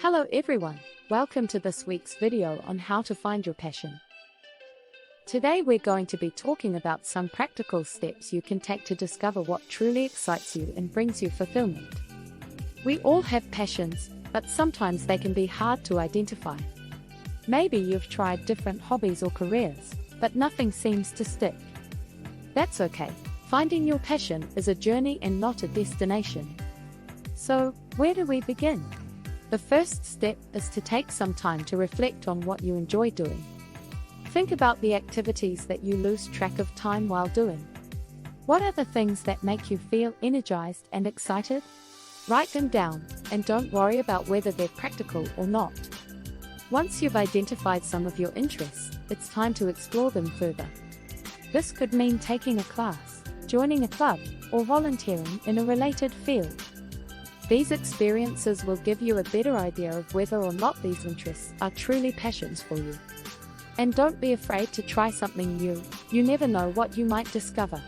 Hello everyone, welcome to this week's video on how to find your passion. Today we're going to be talking about some practical steps you can take to discover what truly excites you and brings you fulfillment. We all have passions, but sometimes they can be hard to identify. Maybe you've tried different hobbies or careers, but nothing seems to stick. That's okay. Finding your passion is a journey and not a destination. So, where do we begin? The first step is to take some time to reflect on what you enjoy doing. Think about the activities that you lose track of time while doing. What are the things that make you feel energized and excited? Write them down, and don't worry about whether they're practical or not. Once you've identified some of your interests, it's time to explore them further. This could mean taking a class, joining a club, or volunteering in a related field. These experiences will give you a better idea of whether or not these interests are truly passions for you. And don't be afraid to try something new, you never know what you might discover.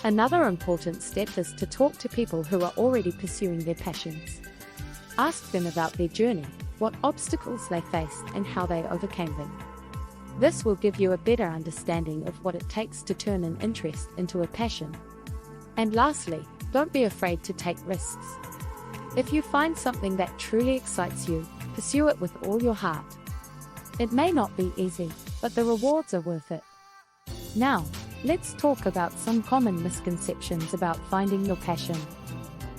Another important step is to talk to people who are already pursuing their passions. Ask them about their journey, what obstacles they faced and how they overcame them. This will give you a better understanding of what it takes to turn an interest into a passion. And lastly, don't be afraid to take risks. If you find something that truly excites you, pursue it with all your heart. It may not be easy, but the rewards are worth it. Now, let's talk about some common misconceptions about finding your passion.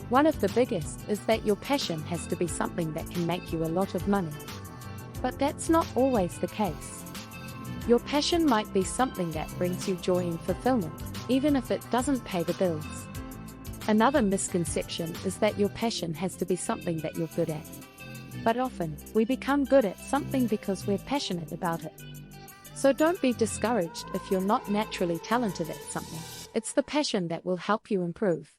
One of the biggest is that your passion has to be something that can make you a lot of money. But that's not always the case. Your passion might be something that brings you joy and fulfillment, even if it doesn't pay the bills. Another misconception is that your passion has to be something that you're good at. But often, we become good at something because we're passionate about it. So don't be discouraged if you're not naturally talented at something. It's the passion that will help you improve.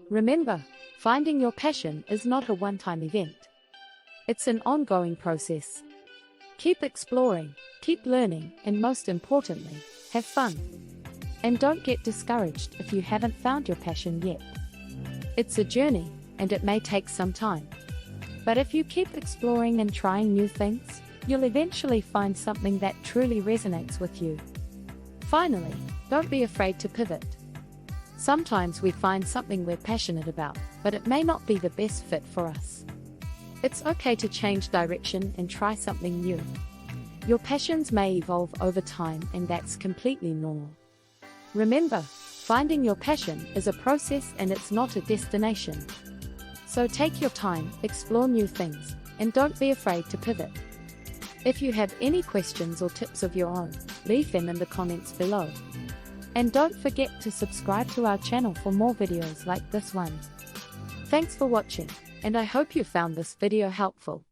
Remember, finding your passion is not a one-time event. It's an ongoing process. Keep exploring, keep learning, and most importantly, have fun. And don't get discouraged if you haven't found your passion yet. It's a journey, and it may take some time. But if you keep exploring and trying new things, you'll eventually find something that truly resonates with you. Finally, don't be afraid to pivot. Sometimes we find something we're passionate about, but it may not be the best fit for us. It's okay to change direction and try something new. Your passions may evolve over time, and that's completely normal. Remember, finding your passion is a process and it's not a destination. So take your time, explore new things, and don't be afraid to pivot. If you have any questions or tips of your own, leave them in the comments below. And don't forget to subscribe to our channel for more videos like this one. Thanks for watching, and I hope you found this video helpful.